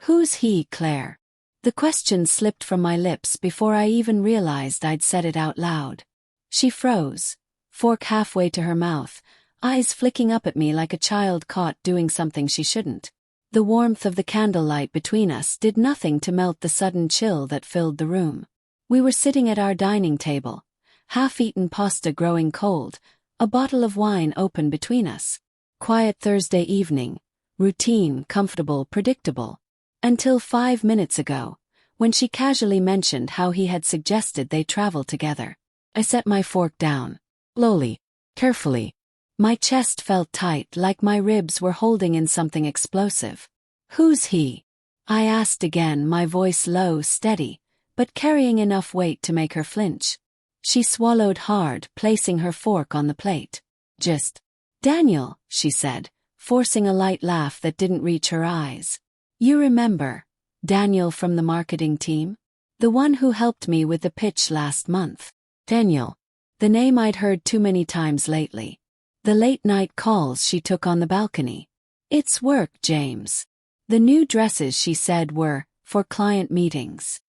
Who's he, Claire? The question slipped from my lips before I even realized I'd said it out loud. She froze, fork halfway to her mouth, eyes flicking up at me like a child caught doing something she shouldn't. The warmth of the candlelight between us did nothing to melt the sudden chill that filled the room. We were sitting at our dining table, half-eaten pasta growing cold, a bottle of wine open between us. Quiet Thursday evening, routine, comfortable, predictable. Until 5 minutes ago, when she casually mentioned how he had suggested they travel together. I set my fork down, slowly, carefully. My chest felt tight, like my ribs were holding in something explosive. Who's he? I asked again, my voice low, steady, but carrying enough weight to make her flinch. She swallowed hard, placing her fork on the plate. Just Daniel, she said, forcing a light laugh that didn't reach her eyes. You remember Daniel from the marketing team? The one who helped me with the pitch last month. Daniel. The name I'd heard too many times lately. The late-night calls she took on the balcony. It's work, James. The new dresses, she said, were for client meetings.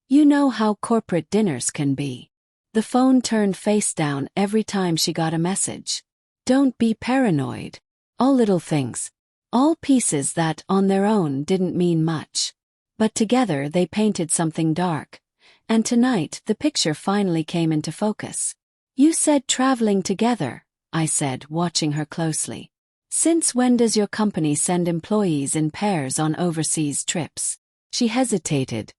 You know how corporate dinners can be. The phone turned face down every time she got a message. Don't be paranoid. All little things. All pieces that, on their own, didn't mean much. But together they painted something dark. And tonight the picture finally came into focus. You said traveling together, I said, watching her closely. Since when does your company send employees in pairs on overseas trips? She hesitated.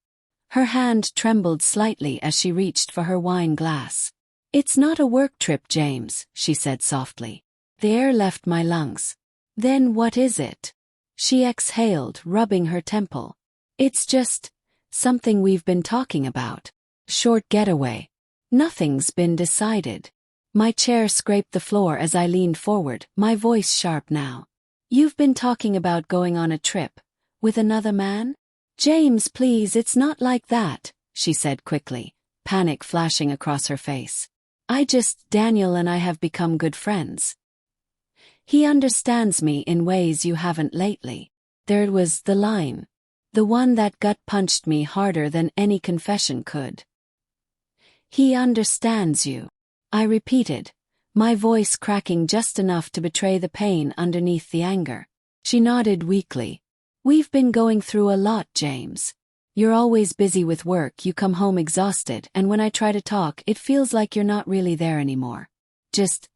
Her hand trembled slightly as she reached for her wine glass. It's not a work trip, James, she said softly. The air left my lungs. Then what is it? She exhaled, rubbing her temple. It's just something we've been talking about. Short getaway. Nothing's been decided. My chair scraped the floor as I leaned forward, my voice sharp now. You've been talking about going on a trip with another man? James, please, it's not like that, she said quickly, panic flashing across her face. Daniel and I have become good friends. He understands me in ways you haven't lately. There was the line. The one that gut-punched me harder than any confession could. He understands you. I repeated, my voice cracking just enough to betray the pain underneath the anger. She nodded weakly. We've been going through a lot, James. You're always busy with work, you come home exhausted, and when I try to talk, it feels like you're not really there anymore.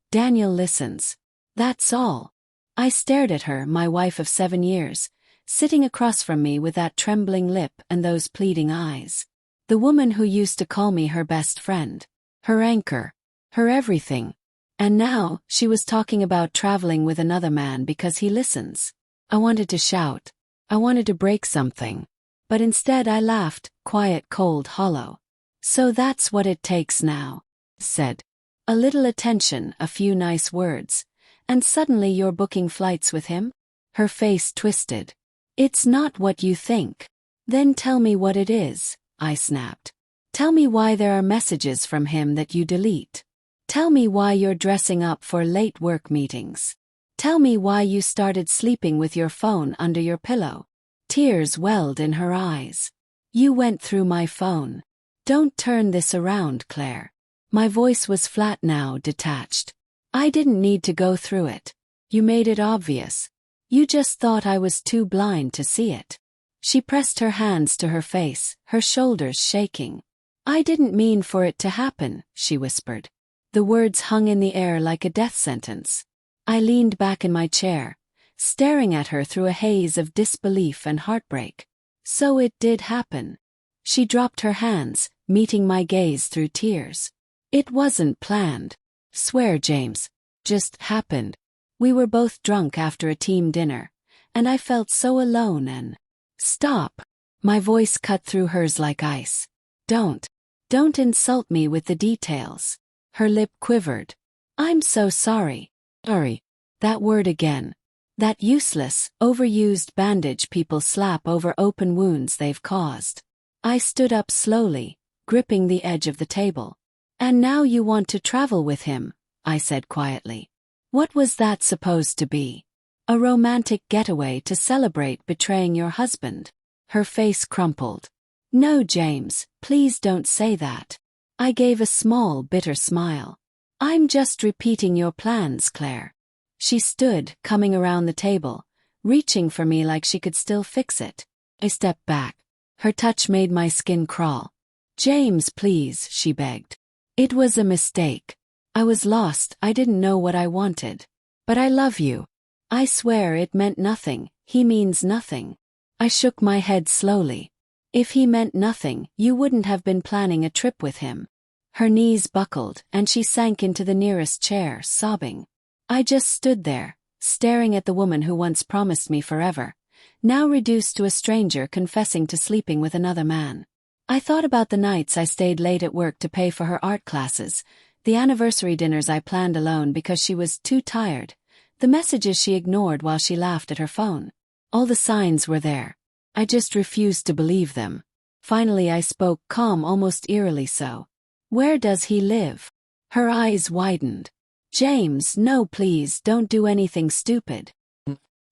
Daniel listens. That's all. I stared at her, my wife of 7 years, sitting across from me with that trembling lip and those pleading eyes. The woman who used to call me her best friend. Her anchor. Her everything. And now, she was talking about traveling with another man because he listens. I wanted to shout. I wanted to break something. But instead I laughed, quiet, cold, hollow. So that's what it takes now, said. A little attention, a few nice words. And suddenly you're booking flights with him? Her face twisted. It's not what you think. Then tell me what it is, I snapped. Tell me why there are messages from him that you delete. Tell me why you're dressing up for late work meetings. Tell me why you started sleeping with your phone under your pillow. Tears welled in her eyes. You went through my phone. Don't turn this around, Claire. My voice was flat now, detached. I didn't need to go through it. You made it obvious. You just thought I was too blind to see it. She pressed her hands to her face, her shoulders shaking. I didn't mean for it to happen, she whispered. The words hung in the air like a death sentence. I leaned back in my chair, staring at her through a haze of disbelief and heartbreak. So it did happen. She dropped her hands, meeting my gaze through tears. It wasn't planned. Swear, James. Just happened. We were both drunk after a team dinner, and I felt so alone and... Stop. My voice cut through hers like ice. Don't insult me with the details. Her lip quivered. I'm so sorry. Sorry. That word again. That useless, overused bandage people slap over open wounds they've caused. I stood up slowly, gripping the edge of the table. And now you want to travel with him, I said quietly. What was that supposed to be? A romantic getaway to celebrate betraying your husband? Her face crumpled. No, James, please don't say that. I gave a small, bitter smile. I'm just repeating your plans, Claire. She stood, coming around the table, reaching for me like she could still fix it. I stepped back. Her touch made my skin crawl. James, please, she begged. It was a mistake. I was lost, I didn't know what I wanted. But I love you. I swear it meant nothing, he means nothing. I shook my head slowly. If he meant nothing, you wouldn't have been planning a trip with him. Her knees buckled, and she sank into the nearest chair, sobbing. I just stood there, staring at the woman who once promised me forever, now reduced to a stranger confessing to sleeping with another man. I thought about the nights I stayed late at work to pay for her art classes, the anniversary dinners I planned alone because she was too tired, the messages she ignored while she laughed at her phone. All the signs were there. I just refused to believe them. Finally I spoke, calm, almost eerily so. Where does he live? Her eyes widened. James, no, please, don't do anything stupid.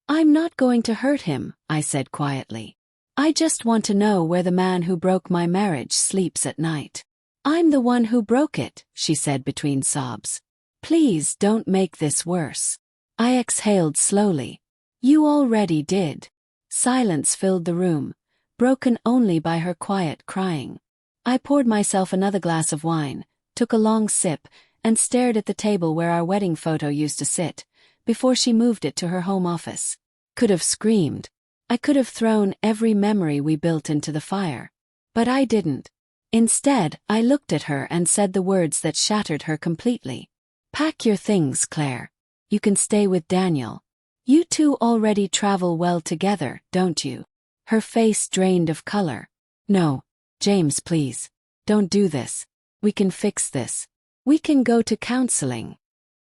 I'm not going to hurt him, I said quietly. I just want to know where the man who broke my marriage sleeps at night. I'm the one who broke it, she said between sobs. Please don't make this worse. I exhaled slowly. You already did. Silence filled the room, broken only by her quiet crying. I poured myself another glass of wine, took a long sip, and stared at the table where our wedding photo used to sit, before she moved it to her home office. Could have screamed. I could have thrown every memory we built into the fire. But I didn't. Instead, I looked at her and said the words that shattered her completely. Pack your things, Claire. You can stay with Daniel. You two already travel well together, don't you? Her face drained of color. No, James, please. Don't do this. We can fix this. We can go to counseling.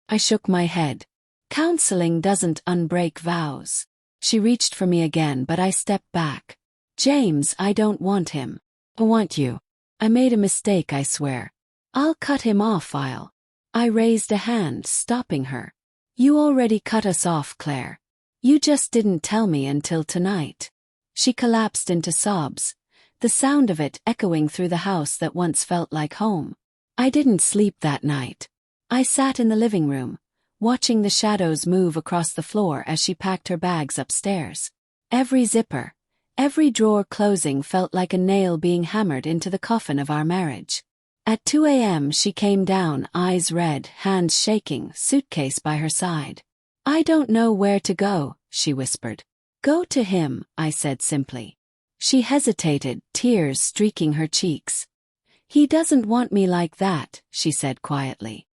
I shook my head. Counseling doesn't unbreak vows. She reached for me again, but I stepped back. James, I don't want him. I want you. I made a mistake, I swear. I'll cut him off, I raised a hand, stopping her. You already cut us off, Claire. You just didn't tell me until tonight. She collapsed into sobs, the sound of it echoing through the house that once felt like home. I didn't sleep that night. I sat in the living room, watching the shadows move across the floor as she packed her bags upstairs. Every zipper, every drawer closing felt like a nail being hammered into the coffin of our marriage. At 2 a.m. she came down, eyes red, hands shaking, suitcase by her side. I don't know where to go, she whispered. Go to him, I said simply. She hesitated, tears streaking her cheeks. He doesn't want me like that, she said quietly.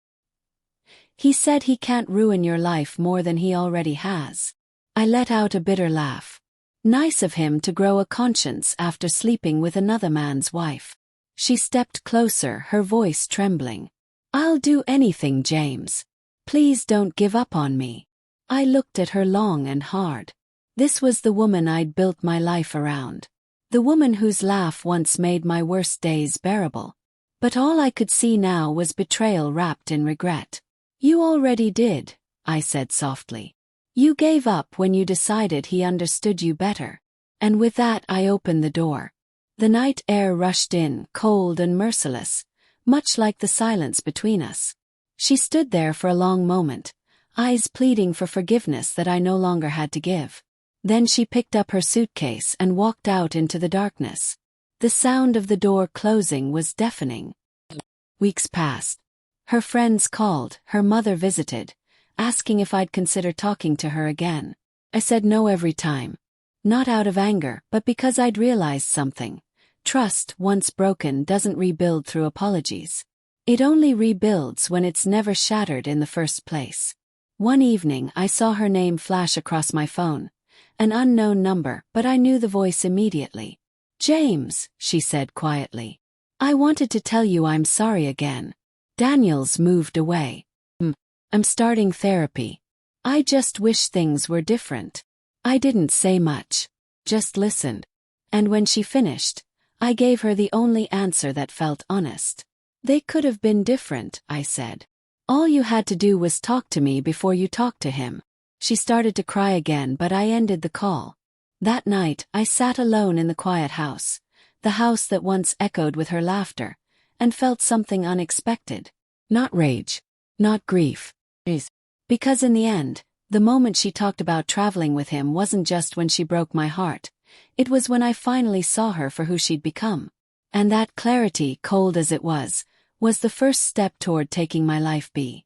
He said he can't ruin your life more than he already has. I let out a bitter laugh. Nice of him to grow a conscience after sleeping with another man's wife. She stepped closer, her voice trembling. I'll do anything, James. Please don't give up on me. I looked at her long and hard. This was the woman I'd built my life around. The woman whose laugh once made my worst days bearable. But all I could see now was betrayal wrapped in regret. You already did, I said softly. You gave up when you decided he understood you better. And with that I opened the door. The night air rushed in, cold and merciless, much like the silence between us. She stood there for a long moment, eyes pleading for forgiveness that I no longer had to give. Then she picked up her suitcase and walked out into the darkness. The sound of the door closing was deafening. Weeks passed. Her friends called, her mother visited, asking if I'd consider talking to her again. I said no every time. Not out of anger, but because I'd realized something. Trust, once broken, doesn't rebuild through apologies. It only rebuilds when it's never shattered in the first place. One evening I saw her name flash across my phone. An unknown number, but I knew the voice immediately. James, she said quietly. I wanted to tell you I'm sorry again. Daniel's moved away. I'm starting therapy. I just wish things were different. I didn't say much. Just listened. And when she finished, I gave her the only answer that felt honest. They could have been different, I said. All you had to do was talk to me before you talked to him. She started to cry again, but I ended the call. That night, I sat alone in the quiet house, the house that once echoed with her laughter, and felt something unexpected. Not rage. Not grief. Because in the end, the moment she talked about traveling with him wasn't just when she broke my heart. It was when I finally saw her for who she'd become. And that clarity, cold as it was the first step toward taking my life be.